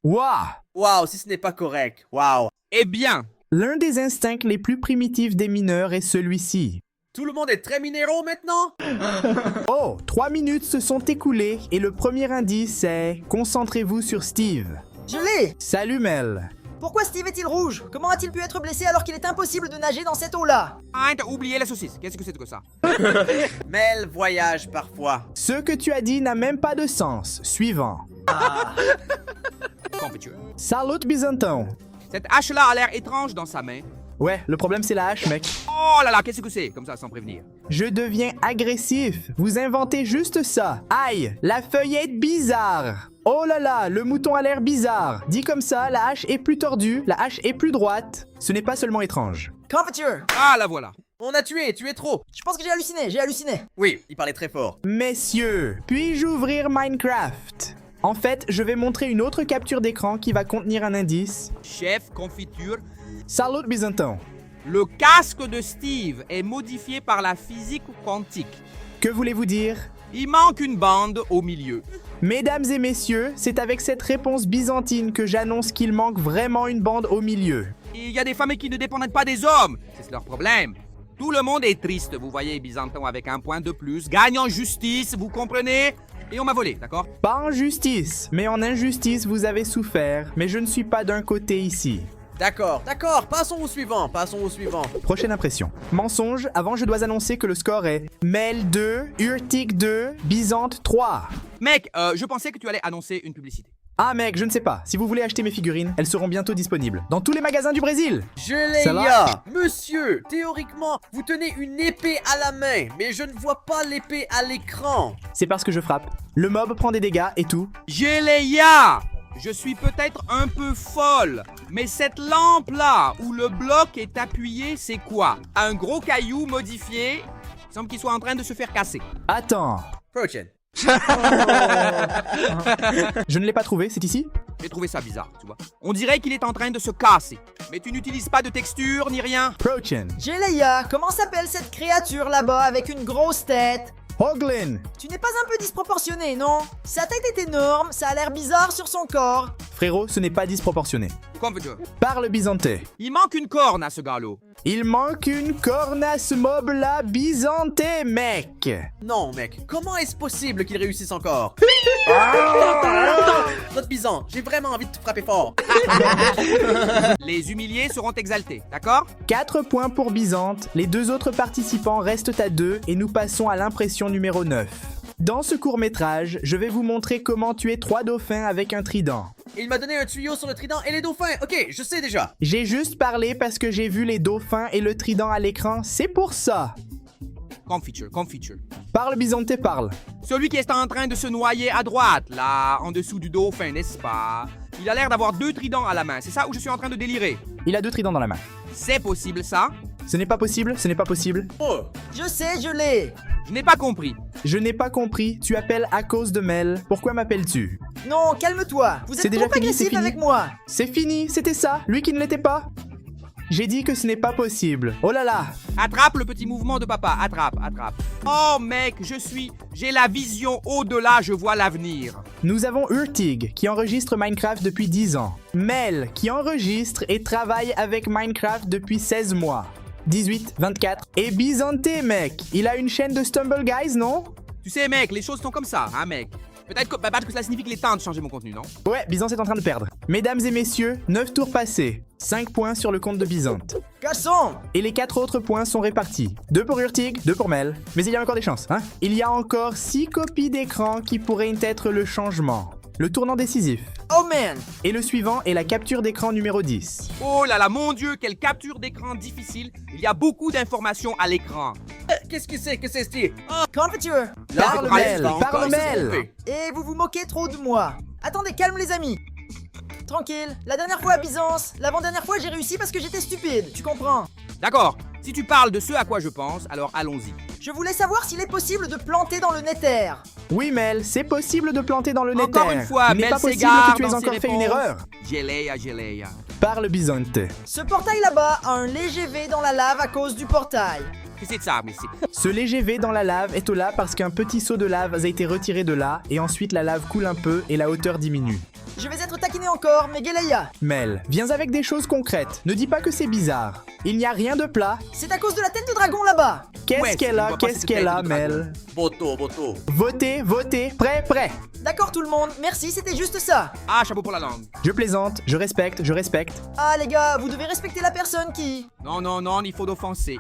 [SPEAKER 1] Waouh!
[SPEAKER 2] Waouh, si ce n'est pas correct. Waouh.
[SPEAKER 4] Eh bien,
[SPEAKER 1] L'un des instincts les plus primitifs des mineurs est celui-ci.
[SPEAKER 2] Tout le monde est très minéraux maintenant?
[SPEAKER 1] Oh, 3 minutes se sont écoulées et le premier indice est « Concentrez-vous sur Steve
[SPEAKER 3] Je l'ai. ».
[SPEAKER 1] Salut Mel.
[SPEAKER 3] Pourquoi Steve est-il rouge? Comment a-t-il pu être blessé alors qu'il est impossible de nager dans cette eau-là?
[SPEAKER 4] t'as oublié la saucisse. Qu'est-ce que c'est que ça?
[SPEAKER 2] Mel voyage parfois.
[SPEAKER 1] Ce que tu as dit n'a même pas de sens. Suivant.
[SPEAKER 4] Confiture.
[SPEAKER 1] Salut Byzanton.
[SPEAKER 4] Cette hache-là a l'air étrange dans sa main.
[SPEAKER 1] Ouais, le problème c'est la hache, mec.
[SPEAKER 4] Oh là là, qu'est-ce que c'est? Comme ça, sans prévenir.
[SPEAKER 1] Je deviens agressif. Vous inventez juste ça. Aïe, la feuille est bizarre. Oh là là, le mouton a l'air bizarre. Dit comme ça, la hache est plus tordue, la hache est plus droite. Ce n'est pas seulement étrange.
[SPEAKER 3] Confiture.
[SPEAKER 4] Ah, la voilà.
[SPEAKER 2] On a tué, tu es trop.
[SPEAKER 3] Je pense que j'ai halluciné.
[SPEAKER 2] Oui, il parlait très fort.
[SPEAKER 1] Messieurs, puis-je ouvrir Minecraft? En fait, je vais montrer une autre capture d'écran qui va contenir un indice.
[SPEAKER 4] Chef, confiture.
[SPEAKER 1] Salut Byzanton.
[SPEAKER 4] Le casque de Steve est modifié par la physique quantique.
[SPEAKER 1] Que voulez-vous dire?
[SPEAKER 4] Il manque une bande au milieu.
[SPEAKER 1] Mesdames et messieurs, c'est avec cette réponse byzantine que j'annonce qu'il manque vraiment une bande au milieu.
[SPEAKER 4] Il y a des femmes qui ne dépendent pas des hommes. C'est leur problème. Tout le monde est triste, vous voyez, Byzanton avec un point de plus, gagne en justice, vous comprenez? Et on m'a volé, d'accord?
[SPEAKER 1] Pas en justice, mais en injustice vous avez souffert, mais je ne suis pas d'un côté ici.
[SPEAKER 2] D'accord, passons au suivant.
[SPEAKER 1] Prochaine impression. Mensonge, avant je dois annoncer que le score est Mel 2, Hurtig 2, Byzante 3.
[SPEAKER 4] Mec, je pensais que tu allais annoncer une publicité.
[SPEAKER 1] Ah mec, je ne sais pas. Si vous voulez acheter mes figurines, elles seront bientôt disponibles. Dans tous les magasins du Brésil.
[SPEAKER 2] Géléa, monsieur, théoriquement, vous tenez une épée à la main, mais je ne vois pas l'épée à l'écran.
[SPEAKER 1] C'est parce que je frappe. Le mob prend des dégâts et tout.
[SPEAKER 4] Géléa! Je suis peut-être un peu folle, mais cette lampe-là, où le bloc est appuyé, c'est quoi? Un gros caillou modifié? Il semble qu'il soit en train de se faire casser.
[SPEAKER 1] Attends.
[SPEAKER 2] Prochaine.
[SPEAKER 1] Je ne l'ai pas trouvé, c'est ici?
[SPEAKER 4] J'ai trouvé ça bizarre, tu vois. On dirait qu'il est en train de se casser. Mais tu n'utilises pas de texture ni rien.
[SPEAKER 1] Prochen.
[SPEAKER 3] Géléa, comment s'appelle cette créature là-bas avec une grosse tête?
[SPEAKER 1] Hoglin.
[SPEAKER 3] Tu n'es pas un peu disproportionné, non? Sa tête est énorme, ça a l'air bizarre sur son corps.
[SPEAKER 1] Frérot, ce n'est pas disproportionné.
[SPEAKER 4] Comme veux-tu.
[SPEAKER 1] Parle Byzantais.
[SPEAKER 4] Il manque une corne à ce gars-là.
[SPEAKER 1] Il manque une corne à ce mob-là, Byzantais, mec.
[SPEAKER 2] Non, mec, comment est-ce possible qu'il réussisse encore? Notre Byzan, j'ai vraiment envie de te frapper fort.
[SPEAKER 4] Les humiliés seront exaltés, d'accord?
[SPEAKER 1] 4 points pour Byzante, les 2 autres participants restent à 2 et nous passons à l'impression numéro 9. Dans ce court-métrage, je vais vous montrer comment tuer 3 dauphins avec un trident.
[SPEAKER 2] Il m'a donné un tuyau sur le trident et les dauphins. Ok, je sais déjà.
[SPEAKER 1] J'ai juste parlé parce que j'ai vu les dauphins et le trident à l'écran, c'est pour ça.
[SPEAKER 4] Confiture.
[SPEAKER 1] Parle Byzantais, parle.
[SPEAKER 4] Celui qui est en train de se noyer à droite, là, en dessous du dauphin, n'est-ce pas? Il a l'air d'avoir 2 tridents à la main, c'est ça où je suis en train de délirer?
[SPEAKER 1] Il a 2 tridents dans la main.
[SPEAKER 4] C'est possible, ça?
[SPEAKER 1] Ce n'est pas possible, ce n'est pas possible.
[SPEAKER 2] Oh,
[SPEAKER 3] Je sais, je l'ai.
[SPEAKER 4] Je n'ai pas compris.
[SPEAKER 1] Je n'ai pas compris, tu appelles à cause de Mel. Pourquoi m'appelles-tu?
[SPEAKER 3] Non, calme-toi. Vous
[SPEAKER 1] C'est
[SPEAKER 3] êtes
[SPEAKER 1] déjà
[SPEAKER 3] trop
[SPEAKER 1] fini, c'est
[SPEAKER 3] agressif
[SPEAKER 1] fini.
[SPEAKER 3] avec moi.
[SPEAKER 1] C'est fini, c'était ça, lui qui ne l'était pas. J'ai dit que ce n'est pas possible. Oh là là.
[SPEAKER 4] Attrape le petit mouvement de papa, attrape. Oh mec, j'ai la vision au-delà, je vois l'avenir.
[SPEAKER 1] Nous avons Urtig, qui enregistre Minecraft depuis 10 ans. Mel, qui enregistre et travaille avec Minecraft depuis 16 mois. 18, 24. Et Byzantais, mec. Il a une chaîne de Stumble Guys, non?
[SPEAKER 4] Tu sais mec, les choses sont comme ça, hein mec. Peut-être que cela signifie qu'il est temps de changer mon contenu, non?
[SPEAKER 1] Ouais, Byzante est en train de perdre. Mesdames et messieurs, 9 tours passés. 5 points sur le compte de Byzante.
[SPEAKER 3] Garçon.
[SPEAKER 1] Et les 4 autres points sont répartis. 2 pour Urtig, 2 pour Mel. Mais il y a encore des chances, hein? Il y a encore 6 copies d'écran qui pourraient être le changement. Le tournant décisif.
[SPEAKER 3] Oh man.
[SPEAKER 1] Et le suivant est la capture d'écran numéro 10.
[SPEAKER 4] Oh là là, mon dieu, quelle capture d'écran difficile. Il y a beaucoup d'informations à l'écran.
[SPEAKER 2] qu'est-ce que c'est? Qu'est-ce que c'est?
[SPEAKER 3] Confiture.
[SPEAKER 1] Parle Mel,
[SPEAKER 2] Encore,
[SPEAKER 1] parle
[SPEAKER 2] il s'est
[SPEAKER 1] Mel.
[SPEAKER 2] trompé.
[SPEAKER 3] Et vous vous moquez trop de moi. Attendez, calme les amis. Tranquille. La dernière fois à Byzance, l'avant-dernière fois j'ai réussi parce que j'étais stupide, tu comprends?
[SPEAKER 4] D'accord, si tu parles de ce à quoi je pense, alors allons-y.
[SPEAKER 3] Je voulais savoir s'il est possible de planter dans le Nether.
[SPEAKER 1] Oui, Mel, c'est possible de planter dans le Nether.
[SPEAKER 4] Encore une fois,
[SPEAKER 1] Il n'est
[SPEAKER 4] Mel
[SPEAKER 1] pas possible
[SPEAKER 4] s'égare
[SPEAKER 1] que tu aies
[SPEAKER 4] dans
[SPEAKER 1] encore
[SPEAKER 4] ses
[SPEAKER 1] fait une
[SPEAKER 4] réponses.
[SPEAKER 1] erreur.
[SPEAKER 4] Géléa.
[SPEAKER 1] Parle Byzante.
[SPEAKER 3] Ce portail là-bas a un léger V dans la lave à cause du portail.
[SPEAKER 4] Qu'est-ce que c'est de ça, mais c'est...
[SPEAKER 1] Ce léger V dans la lave est au là parce qu'un petit seau de lave a été retiré de là et ensuite la lave coule un peu et la hauteur diminue.
[SPEAKER 3] Je vais être taquiné encore, mais Géléa,
[SPEAKER 1] Mel, viens avec des choses concrètes. Ne dis pas que c'est bizarre. Il n'y a rien de plat.
[SPEAKER 3] c'est à cause de la tête de dragon là-bas.
[SPEAKER 1] Qu'est-ce
[SPEAKER 4] Ouais,
[SPEAKER 1] qu'elle
[SPEAKER 4] je
[SPEAKER 1] a?
[SPEAKER 4] vois pas
[SPEAKER 1] Qu'est-ce
[SPEAKER 4] cette
[SPEAKER 1] qu'elle
[SPEAKER 4] tête
[SPEAKER 1] a,
[SPEAKER 4] de
[SPEAKER 1] Mel?
[SPEAKER 2] Boto.
[SPEAKER 1] Votez. Prêt.
[SPEAKER 3] D'accord tout le monde, merci, c'était juste ça.
[SPEAKER 4] Ah, chapeau pour la langue.
[SPEAKER 1] Je plaisante, je respecte.
[SPEAKER 3] Ah les gars, vous devez respecter la personne qui...
[SPEAKER 4] Non, il faut d'offenser.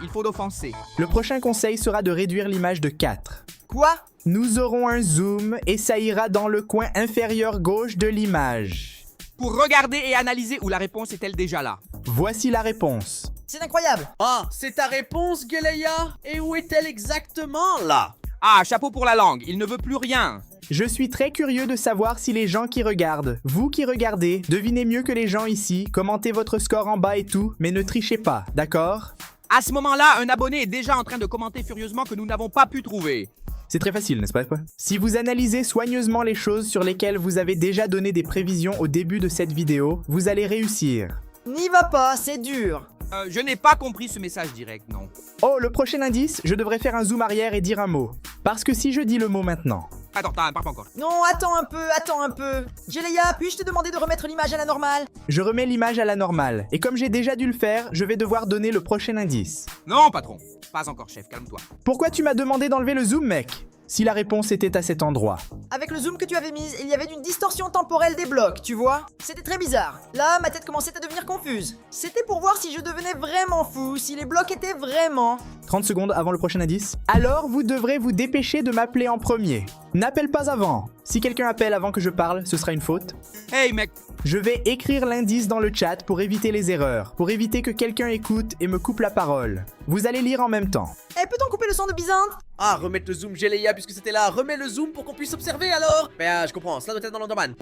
[SPEAKER 1] Le prochain conseil sera de réduire l'image de 4.
[SPEAKER 3] Quoi?
[SPEAKER 1] Nous aurons un zoom et ça ira dans le coin inférieur gauche de l'image.
[SPEAKER 4] Pour regarder et analyser où la réponse est-elle déjà là.
[SPEAKER 1] Voici la réponse.
[SPEAKER 3] C'est incroyable.
[SPEAKER 2] Ah, c'est ta réponse, Géléa? Et où est-elle exactement, là?
[SPEAKER 4] Ah, chapeau pour la langue, il ne veut plus rien.
[SPEAKER 1] Je suis très curieux de savoir si les gens qui regardent, vous qui regardez, devinez mieux que les gens ici, commentez votre score en bas et tout, mais ne trichez pas, d'accord?
[SPEAKER 4] À ce moment-là, un abonné est déjà en train de commenter furieusement que nous n'avons pas pu trouver.
[SPEAKER 1] C'est très facile, n'est-ce pas? Si vous analysez soigneusement les choses sur lesquelles vous avez déjà donné des prévisions au début de cette vidéo, vous allez réussir.
[SPEAKER 3] N'y va pas, c'est dur.
[SPEAKER 4] Je n'ai pas compris ce message direct, non.
[SPEAKER 1] Oh, le prochain indice, je devrais faire un zoom arrière et dire un mot. Parce que si je dis le mot maintenant...
[SPEAKER 4] Attends, parle pas encore.
[SPEAKER 3] Non, attends un peu. Géléa, puis-je te demander de remettre l'image à la normale?
[SPEAKER 1] Je remets l'image à la normale, et comme j'ai déjà dû le faire, je vais devoir donner le prochain indice.
[SPEAKER 4] Non, patron. Pas encore, chef, calme-toi.
[SPEAKER 1] Pourquoi tu m'as demandé d'enlever le zoom, mec? Si la réponse était à cet endroit.
[SPEAKER 3] Avec le zoom que tu avais mis, il y avait une distorsion temporelle des blocs, tu vois? C'était très bizarre. Là, ma tête commençait à devenir confuse. C'était pour voir si je devenais vraiment fou, si les blocs étaient vraiment...
[SPEAKER 1] 30 secondes avant le prochain indice. Alors, vous devrez vous dépêcher de m'appeler en premier. N'appelle pas avant. Si quelqu'un appelle avant que je parle, ce sera une faute.
[SPEAKER 4] Hey mec,
[SPEAKER 1] Je vais écrire l'indice dans le chat pour éviter les erreurs, pour éviter que quelqu'un écoute et me coupe la parole. Vous allez lire en même temps.
[SPEAKER 3] Eh, peut-on couper le son de Byzante?
[SPEAKER 2] Ah, remettre le zoom Géléa puisque c'était là. Remets le zoom pour qu'on puisse observer alors. Mais je comprends, cela doit être dans l'Enderman.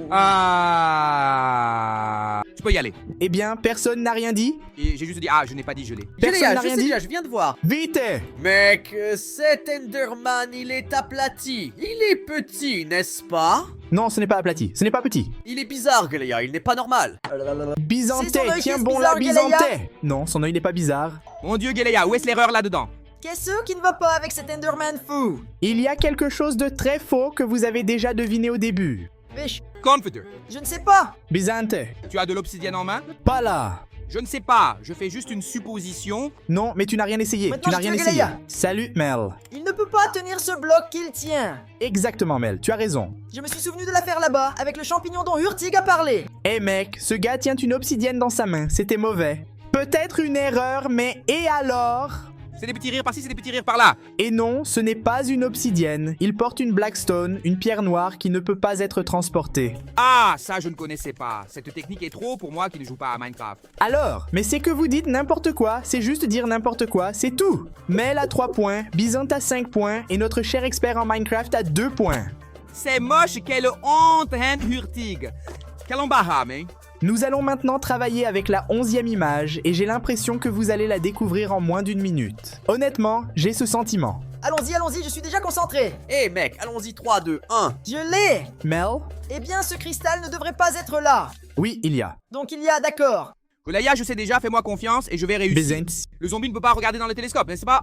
[SPEAKER 4] tu peux y aller.
[SPEAKER 1] Eh bien, personne n'a rien dit?
[SPEAKER 4] Et j'ai juste dit, je n'ai pas dit gelé.
[SPEAKER 1] Personne
[SPEAKER 2] Géléa,
[SPEAKER 1] n'a
[SPEAKER 2] je
[SPEAKER 1] rien
[SPEAKER 2] sais
[SPEAKER 1] dit?
[SPEAKER 2] déjà, je viens de voir.
[SPEAKER 1] Vite!
[SPEAKER 2] Mec, cet Enderman, il est aplati. Il est petit, n'est-ce pas?
[SPEAKER 1] Non, ce n'est pas aplati, ce n'est pas petit.
[SPEAKER 2] Il est bizarre, Géléa, il n'est pas normal.
[SPEAKER 1] Byzantais,
[SPEAKER 3] C'est son œil qui
[SPEAKER 1] tiens
[SPEAKER 3] est
[SPEAKER 1] bon là,
[SPEAKER 3] bizarre, Galaya.
[SPEAKER 1] Byzantais! Non, son œil n'est pas bizarre.
[SPEAKER 4] Mon dieu, Géléa, où est-ce l'erreur là-dedans?
[SPEAKER 3] Qu'est-ce qui ne va pas avec cet Enderman fou?
[SPEAKER 1] Il y a quelque chose de très faux que vous avez déjà deviné au début.
[SPEAKER 3] Wesh,
[SPEAKER 4] Confiter,
[SPEAKER 3] je ne sais pas.
[SPEAKER 1] Byzantais,
[SPEAKER 4] tu as de l'obsidienne en main?
[SPEAKER 1] pas là.
[SPEAKER 4] Je ne sais pas, je fais juste une supposition.
[SPEAKER 1] Non, mais tu n'as rien essayé.
[SPEAKER 3] Maintenant,
[SPEAKER 1] tu n'as
[SPEAKER 3] je
[SPEAKER 1] rien
[SPEAKER 3] tue
[SPEAKER 1] essayé.
[SPEAKER 3] Galaya.
[SPEAKER 1] Salut, Mel.
[SPEAKER 3] Il ne peut pas tenir ce bloc qu'il tient.
[SPEAKER 1] Exactement, Mel, tu as raison.
[SPEAKER 3] Je me suis souvenu de l'affaire là-bas, avec le champignon dont Hurtig a parlé.
[SPEAKER 1] Eh mec, ce gars tient une obsidienne dans sa main, c'était mauvais. Peut-être une erreur, mais et alors?
[SPEAKER 4] C'est des petits rires par-ci, c'est des petits rires par-là.
[SPEAKER 1] Et non, ce n'est pas une obsidienne. Il porte une Blackstone, une pierre noire qui ne peut pas être transportée.
[SPEAKER 4] Ah, ça je ne connaissais pas. Cette technique est trop pour moi qui ne joue pas à Minecraft.
[SPEAKER 1] Alors, mais c'est que vous dites n'importe quoi, c'est juste dire n'importe quoi, c'est tout. Mel a 3 points, Byzante a 5 points, et notre cher expert en Minecraft a 2 points.
[SPEAKER 4] C'est moche, quelle honte, hein, Hurtig. Quel embarras, mais.
[SPEAKER 1] Nous allons maintenant travailler avec la 11e image, et j'ai l'impression que vous allez la découvrir en moins d'une minute. Honnêtement, j'ai ce sentiment.
[SPEAKER 3] Allons-y, allons-y, je suis déjà concentré.
[SPEAKER 2] Eh mec, allons-y, 3, 2, 1.
[SPEAKER 3] Je l'ai.
[SPEAKER 1] Mel?
[SPEAKER 3] Eh bien, ce cristal ne devrait pas être là.
[SPEAKER 1] Oui, il y a.
[SPEAKER 3] Donc il y a, d'accord.
[SPEAKER 4] Géléa, je sais déjà, fais-moi confiance et je vais réussir.
[SPEAKER 1] Byzante.
[SPEAKER 4] Le zombie ne peut pas regarder dans le télescope, n'est-ce pas?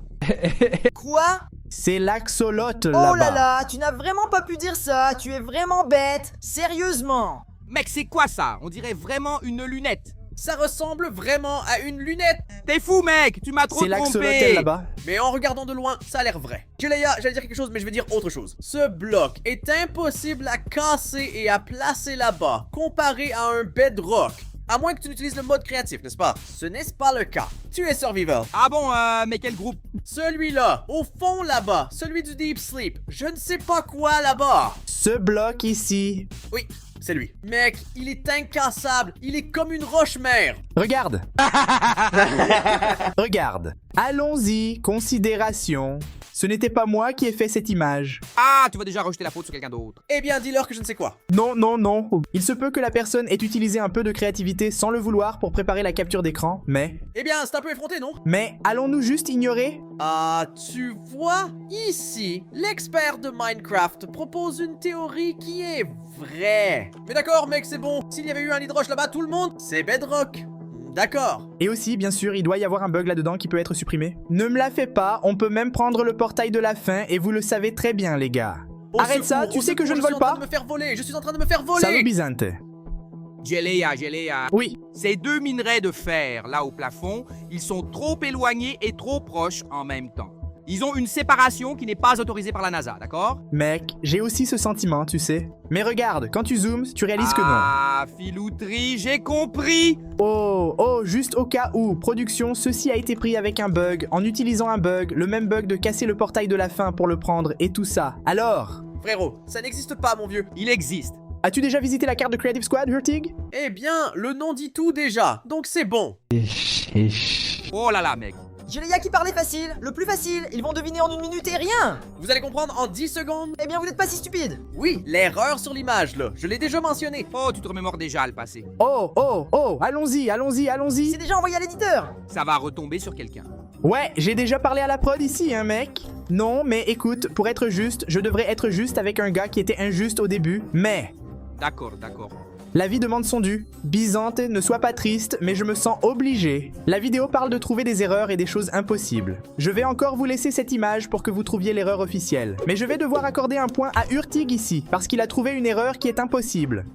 [SPEAKER 3] Quoi?
[SPEAKER 1] C'est l'axolote là-bas.
[SPEAKER 3] Oh là là, tu n'as vraiment pas pu dire ça, tu es vraiment bête. Sérieusement.
[SPEAKER 4] Mec, c'est quoi ça? On dirait vraiment une lunette.
[SPEAKER 2] Ça ressemble vraiment à une lunette.
[SPEAKER 4] T'es fou, mec, tu m'as trop
[SPEAKER 1] C'est l'axolote
[SPEAKER 4] trompé.
[SPEAKER 1] là-bas.
[SPEAKER 2] Mais en regardant de loin, ça a l'air vrai. Géléa, j'allais dire quelque chose, mais je vais dire autre chose. Ce bloc est impossible à casser et à placer là-bas, comparé à un bedrock. À moins que tu n'utilises le mode créatif, n'est-ce pas? Ce n'est pas le cas. Tu es survival.
[SPEAKER 4] Ah bon, mais quel groupe?
[SPEAKER 2] Celui-là, au fond là-bas, celui du Deep Sleep. Je ne sais pas quoi là-bas.
[SPEAKER 1] Ce bloc ici.
[SPEAKER 2] Oui, c'est lui. Mec, il est incassable. Il est comme une roche-mère.
[SPEAKER 1] Regarde. Regarde. Allons-y, considération. Ce n'était pas moi qui ai fait cette image.
[SPEAKER 4] Ah, tu vas déjà rejeter la faute sur quelqu'un d'autre.
[SPEAKER 2] Eh bien, dis-leur que je ne sais quoi.
[SPEAKER 1] Non, non, non. Il se peut que la personne ait utilisé un peu de créativité sans le vouloir pour préparer la capture d'écran, mais...
[SPEAKER 2] Eh bien, c'est un peu effronté, non?
[SPEAKER 1] Mais allons-nous juste ignorer?
[SPEAKER 2] Ah, tu vois, ici, l'expert de Minecraft propose une théorie qui est vraie. Mais d'accord, mec, c'est bon. S'il y avait eu un lit de roche là-bas, tout le monde, c'est Bedrock. D'accord.
[SPEAKER 1] Et aussi, bien sûr, il doit y avoir un bug là-dedans qui peut être supprimé. Ne me la fais pas, on peut même prendre le portail de la fin et vous le savez très bien, les gars.
[SPEAKER 2] Au
[SPEAKER 1] Arrête ça,
[SPEAKER 2] secours,
[SPEAKER 1] tu
[SPEAKER 2] au
[SPEAKER 1] sais que je ne
[SPEAKER 2] secours,
[SPEAKER 1] vole pas?
[SPEAKER 2] Je suis en train de me faire voler. Je suis en train de me faire voler.
[SPEAKER 1] Salut Byzante.
[SPEAKER 4] Géléa.
[SPEAKER 1] Oui,
[SPEAKER 4] Ces deux minerais de fer, là au plafond, ils sont trop éloignés et trop proches en même temps. Ils ont une séparation qui n'est pas autorisée par la NASA, d'accord?
[SPEAKER 1] mec, j'ai aussi ce sentiment, tu sais. Mais regarde, quand tu zoomes, tu réalises que non.
[SPEAKER 4] Ah, filouterie, j'ai compris!
[SPEAKER 1] Oh, juste au cas où, production, ceci a été pris avec un bug, en utilisant un bug, le même bug de casser le portail de la fin pour le prendre et tout ça. Alors,
[SPEAKER 2] Frérot, ça n'existe pas, mon vieux.
[SPEAKER 4] Il existe.
[SPEAKER 1] as-tu déjà visité la carte de Creative Squad, Hurtig?
[SPEAKER 2] Eh bien, le nom dit tout déjà. Donc c'est bon.
[SPEAKER 4] Oh là là, mec.
[SPEAKER 3] Géléa qui parlait facile, le plus facile, ils vont deviner en 1 minute et rien.
[SPEAKER 2] Vous allez comprendre en 10 secondes.
[SPEAKER 3] Eh bien, vous n'êtes pas si stupide.
[SPEAKER 2] Oui, l'erreur sur l'image, là. Je l'ai déjà mentionné.
[SPEAKER 4] Oh, tu te remémores déjà le passé.
[SPEAKER 1] Oh, allons-y.
[SPEAKER 3] C'est déjà envoyé à l'éditeur.
[SPEAKER 4] Ça va retomber sur quelqu'un.
[SPEAKER 1] Ouais, j'ai déjà parlé à la prod ici, hein, mec. Non, mais écoute, pour être juste, je devrais être juste avec un gars qui était injuste au début, mais...
[SPEAKER 4] D'accord.
[SPEAKER 1] La vie demande son dû. Byzante, ne sois pas triste, mais je me sens obligé. La vidéo parle de trouver des erreurs et des choses impossibles. Je vais encore vous laisser cette image pour que vous trouviez l'erreur officielle. Mais je vais devoir accorder un point à Hurtig ici, parce qu'il a trouvé une erreur qui est impossible.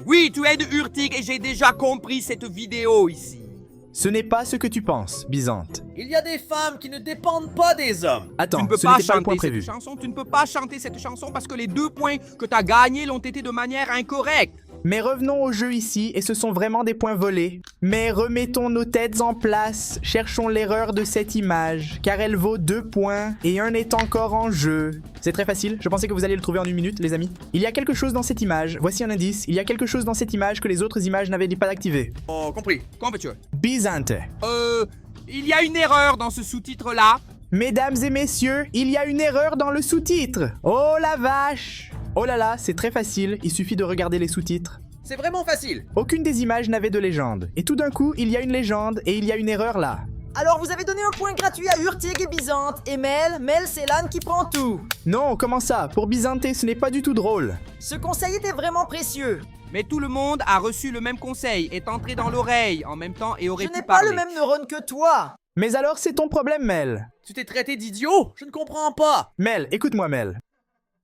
[SPEAKER 4] Oui, tu es de Hurtig et j'ai déjà compris cette vidéo ici.
[SPEAKER 1] Ce n'est pas ce que tu penses, Byzante.
[SPEAKER 2] Il y a des femmes qui ne dépendent pas des hommes.
[SPEAKER 1] Attends,
[SPEAKER 4] Tu ne peux
[SPEAKER 1] ce
[SPEAKER 4] pas
[SPEAKER 1] n'était pas le point
[SPEAKER 4] chanter
[SPEAKER 1] prévu.
[SPEAKER 4] cette chanson. Tu ne peux pas chanter cette chanson parce que les 2 points que tu as gagnés l'ont été de manière incorrecte.
[SPEAKER 1] Mais revenons au jeu ici, et ce sont vraiment des points volés. Mais remettons nos têtes en place, cherchons l'erreur de cette image, car elle vaut 2 points, et un est encore en jeu. C'est très facile, je pensais que vous alliez le trouver en 1 minute, les amis. Il y a quelque chose dans cette image, voici un indice, il y a quelque chose dans cette image que les autres images n'avaient pas activé.
[SPEAKER 2] Oh, compris.
[SPEAKER 4] Confiture.
[SPEAKER 1] Bizante.
[SPEAKER 4] Il y a une erreur dans ce sous-titre-là.
[SPEAKER 1] Mesdames et messieurs, il y a une erreur dans le sous-titre. Oh la vache! Oh là là, c'est très facile, il suffit de regarder les sous-titres.
[SPEAKER 2] C'est vraiment facile.
[SPEAKER 1] Aucune des images n'avait de légende. Et tout d'un coup, il y a une légende et il y a une erreur là.
[SPEAKER 3] Alors vous avez donné un point gratuit à Urtig et Byzante, et Mel, c'est l'âne qui prend tout.
[SPEAKER 1] Non, comment ça? Pour Byzante, ce n'est pas du tout drôle.
[SPEAKER 3] Ce conseil était vraiment précieux.
[SPEAKER 4] Mais tout le monde a reçu le même conseil, est entré dans l'oreille en même temps et aurait
[SPEAKER 3] Je
[SPEAKER 4] pu
[SPEAKER 3] n'ai pas
[SPEAKER 4] parler.
[SPEAKER 3] le même neurone que toi.
[SPEAKER 1] Mais alors, c'est ton problème, Mel.
[SPEAKER 2] Tu t'es traité d'idiot? Je ne comprends pas.
[SPEAKER 1] Mel, écoute-moi, Mel.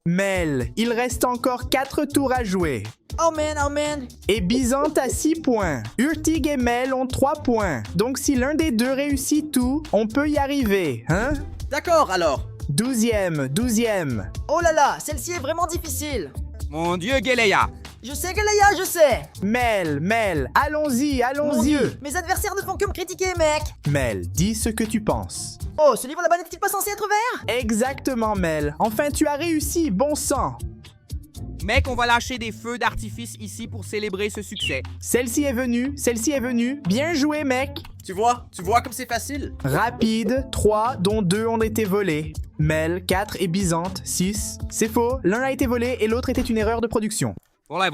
[SPEAKER 1] Mel, il reste encore 4 tours à jouer.
[SPEAKER 3] Oh man.
[SPEAKER 1] Et Byzante a 6 points. Urtig et Mel ont 3 points. Donc si l'un des deux réussit tout, on peut y arriver, hein?
[SPEAKER 2] D'accord, alors.
[SPEAKER 1] 12e.
[SPEAKER 3] Oh là là, celle-ci est vraiment difficile.
[SPEAKER 4] Mon Dieu, Geleia.
[SPEAKER 3] Je sais, Galaya, je sais.
[SPEAKER 1] Mel, allons-y.
[SPEAKER 3] Mon Dieu, mes adversaires ne font que me critiquer, mec.
[SPEAKER 1] Mel, dis ce que tu penses.
[SPEAKER 3] Oh, ce livre là-bas n'est-il pas censé être vert?
[SPEAKER 1] Exactement, Mel. Enfin, tu as réussi, bon sang.
[SPEAKER 4] Mec, on va lâcher des feux d'artifice ici pour célébrer ce succès.
[SPEAKER 1] Celle-ci est venue. Bien joué, mec.
[SPEAKER 2] Tu vois comme c'est facile?
[SPEAKER 1] Rapide, 3, dont 2 ont été volés. Mel, 4 et Byzante, 6. C'est faux, l'un a été volé et l'autre était une erreur de production.
[SPEAKER 4] Voilà.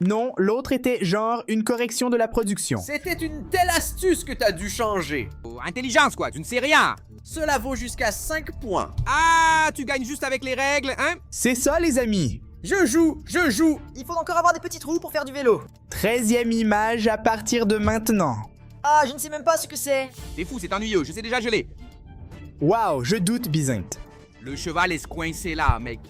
[SPEAKER 1] Non, l'autre était genre une correction de la production.
[SPEAKER 2] C'était une telle astuce que t'as dû changer.
[SPEAKER 4] Oh, intelligence, quoi, tu ne sais rien.
[SPEAKER 2] Cela vaut jusqu'à 5 points.
[SPEAKER 4] Ah, tu gagnes juste avec les règles, hein?
[SPEAKER 1] C'est ça, les amis.
[SPEAKER 2] Je joue.
[SPEAKER 3] Il faut encore avoir des petits trous pour faire du vélo.
[SPEAKER 1] 13e image à partir de maintenant.
[SPEAKER 3] Ah, je ne sais même pas ce que c'est.
[SPEAKER 4] T'es fou, c'est ennuyeux, je sais déjà gelé.
[SPEAKER 1] Waouh, je doute, Byzante.
[SPEAKER 4] Le cheval est coincé là, mec.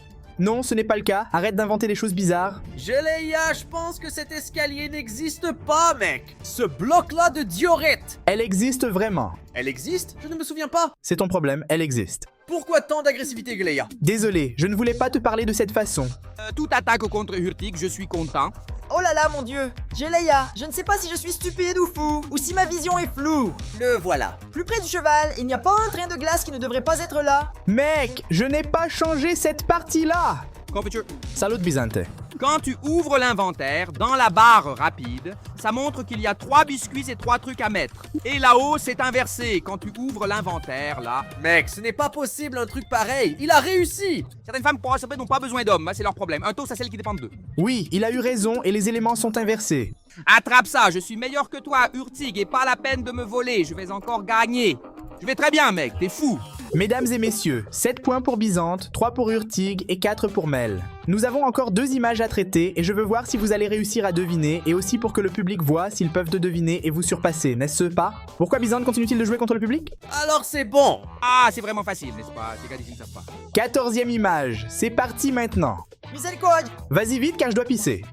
[SPEAKER 1] Non, ce n'est pas le cas. Arrête d'inventer des choses bizarres.
[SPEAKER 2] Geleia, je pense que cet escalier n'existe pas, mec. Ce bloc-là de diorite.
[SPEAKER 1] Elle existe vraiment.
[SPEAKER 2] Elle existe? Je ne me souviens pas.
[SPEAKER 1] C'est ton problème, elle existe.
[SPEAKER 2] Pourquoi tant d'agressivité, Geleia?
[SPEAKER 1] Désolé, je ne voulais pas te parler de cette façon.
[SPEAKER 4] Toute attaque contre Urtig, je suis content.
[SPEAKER 3] Oh là là, mon Dieu. Geleia, je ne sais pas si je suis stupide ou fou, ou si ma vision est floue.
[SPEAKER 2] Le voilà.
[SPEAKER 3] Plus près du cheval, il n'y a pas un train de glace qui ne devrait pas être là.
[SPEAKER 1] Mec, je n'ai pas changé cette partie-là.
[SPEAKER 4] Confiture.
[SPEAKER 1] Salut, Byzante.
[SPEAKER 4] Quand tu ouvres l'inventaire, dans la barre rapide, ça montre qu'il y a 3 biscuits et 3 trucs à mettre. Et là-haut, c'est inversé. Quand tu ouvres l'inventaire, là...
[SPEAKER 2] Mec, ce n'est pas possible un truc pareil. Il a réussi.
[SPEAKER 4] Certaines femmes, pour n'ont pas besoin d'hommes, hein, c'est leur problème. Un toast à celles qui dépendent d'eux.
[SPEAKER 1] Oui, il a eu raison et les éléments sont inversés.
[SPEAKER 4] Attrape ça, je suis meilleur que toi, Urtig, et pas la peine de me voler, je vais encore gagner. Je vais très bien, mec, t'es fou.
[SPEAKER 1] Mesdames et messieurs, 7 points pour Byzante, 3 pour Urtig et 4 pour Mel. Nous avons encore 2 images à traiter et je veux voir si vous allez réussir à deviner et aussi pour que le public voit s'ils peuvent te deviner et vous surpasser, n'est-ce pas? Pourquoi Byzante continue-t-il de jouer contre le public?
[SPEAKER 2] Alors c'est bon.
[SPEAKER 4] Ah, c'est vraiment facile, n'est-ce pas? Ces gars d'ici ne savent pas.
[SPEAKER 1] 14e image, c'est parti maintenant.
[SPEAKER 3] Miséricorde.
[SPEAKER 1] Vas-y vite car je dois pisser.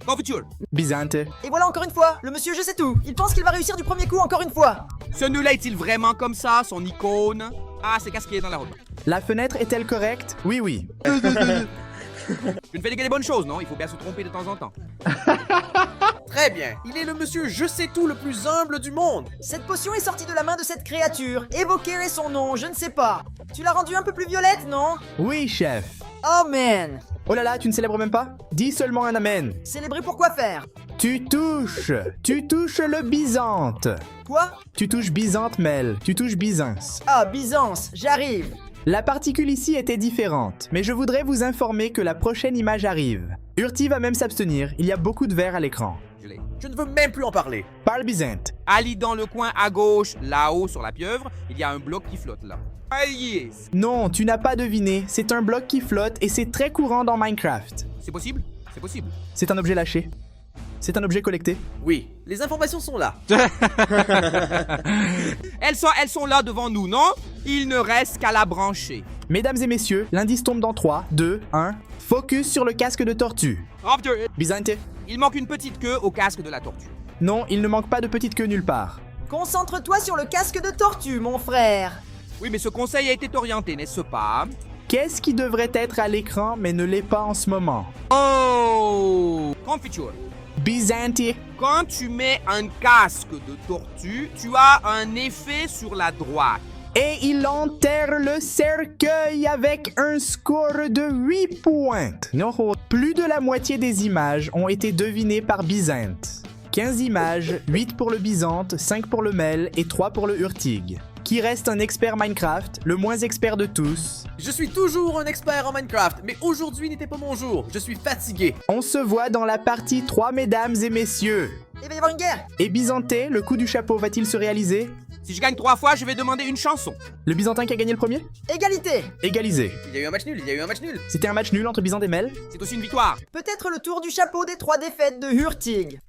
[SPEAKER 4] Confiture.
[SPEAKER 1] Byzante.
[SPEAKER 3] Et voilà encore une fois, le monsieur je sais tout. Il pense qu'il va réussir du premier coup encore une fois.
[SPEAKER 4] Ce nœud-là est-il vraiment comme ça, son icône? Ah, c'est qu'est-ce qui est dans la route.
[SPEAKER 1] La fenêtre est-elle correcte? Oui.
[SPEAKER 4] Je ne fais que des bonnes choses, non? Il faut bien se tromper de temps en temps.
[SPEAKER 2] Très bien. Il est le monsieur je sais tout le plus humble du monde.
[SPEAKER 3] Cette potion est sortie de la main de cette créature. Évoquer est son nom, je ne sais pas. Tu l'as rendue un peu plus violette, non?
[SPEAKER 1] Oui, chef.
[SPEAKER 3] Oh man.
[SPEAKER 1] Oh là là, tu ne célèbres même pas? Dis seulement un amen.
[SPEAKER 3] Célébrer pour quoi faire?
[SPEAKER 1] Tu touches le Byzante.
[SPEAKER 3] Quoi?
[SPEAKER 1] Tu touches Byzante, Mel. Tu touches Byzance.
[SPEAKER 3] Ah, Byzance, j'arrive.
[SPEAKER 1] La particule ici était différente, mais je voudrais vous informer que la prochaine image arrive. Urti va même s'abstenir, il y a beaucoup de verre à l'écran.
[SPEAKER 4] Je l'ai.
[SPEAKER 2] Je ne veux même plus en parler.
[SPEAKER 1] Parle Byzante.
[SPEAKER 4] Ali, dans le coin à gauche, là-haut sur la pieuvre, il y a un bloc qui flotte là. Ah yes.
[SPEAKER 1] Non, tu n'as pas deviné, c'est un bloc qui flotte et c'est très courant dans Minecraft.
[SPEAKER 4] C'est possible? C'est possible.
[SPEAKER 1] C'est un objet lâché. C'est un objet collecté.
[SPEAKER 2] Oui, les informations sont là.
[SPEAKER 4] Elles sont là devant nous, non? Il ne reste qu'à la brancher.
[SPEAKER 1] Mesdames et messieurs, l'indice tombe dans 3, 2, 1. Focus sur le casque de tortue. Byzante.
[SPEAKER 4] Il manque une petite queue au casque de la tortue.
[SPEAKER 1] Non, il ne manque pas de petite queue nulle part.
[SPEAKER 3] Concentre-toi sur le casque de tortue, mon frère.
[SPEAKER 4] Oui, mais ce conseil a été orienté, n'est-ce pas?
[SPEAKER 1] Qu'est-ce qui devrait être à l'écran mais ne l'est pas en ce moment?
[SPEAKER 4] Oh! Confiture.
[SPEAKER 1] Byzanti.
[SPEAKER 4] Quand tu mets un casque de tortue, tu as un effet sur la droite.
[SPEAKER 1] Et il enterre le cercueil avec un score de 8 points. Non, plus de la moitié des images ont été devinées par Byzante. 15 images, 8 pour le Byzante, 5 pour le Mel et 3 pour le Hurtig. Qui reste un expert Minecraft, le moins expert de tous.
[SPEAKER 2] Je suis toujours un expert en Minecraft, mais aujourd'hui n'était pas mon jour. Je suis fatigué.
[SPEAKER 1] On se voit dans la partie 3, mesdames et messieurs.
[SPEAKER 3] Il va y avoir une guerre.
[SPEAKER 1] Et Byzanté, le coup du chapeau va-t-il se réaliser?
[SPEAKER 4] Si je gagne 3 fois, je vais demander une chanson.
[SPEAKER 1] Le Byzantin qui a gagné le premier?
[SPEAKER 3] Égalité.
[SPEAKER 1] Égalisé.
[SPEAKER 2] Il y a eu un match nul, il y a eu un match nul.
[SPEAKER 1] C'était un match nul entre Byzante et Mel.
[SPEAKER 4] C'est aussi une victoire.
[SPEAKER 3] Peut-être le tour du chapeau des 3 défaites de Hurtig.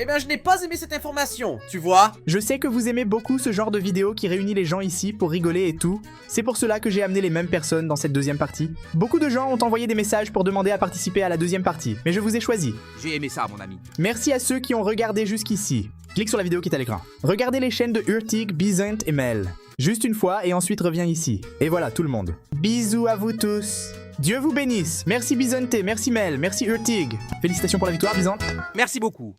[SPEAKER 2] Eh bien, je n'ai pas aimé cette information, tu vois.
[SPEAKER 1] Je sais que vous aimez beaucoup ce genre de vidéo qui réunit les gens ici pour rigoler et tout. C'est pour cela que j'ai amené les mêmes personnes dans cette deuxième partie. Beaucoup de gens ont envoyé des messages pour demander à participer à la deuxième partie, mais je vous ai choisi.
[SPEAKER 4] J'ai aimé ça, mon ami.
[SPEAKER 1] Merci à ceux qui ont regardé jusqu'ici. Clique sur la vidéo qui est à l'écran. Regardez les chaînes de Hurtig, Byzante et Mel. Juste une fois et ensuite reviens ici. Et voilà, tout le monde. Bisous à vous tous. Dieu vous bénisse. Merci Byzante, merci Mel, merci Hurtig. Félicitations pour la victoire, Byzante.
[SPEAKER 4] Merci beaucoup.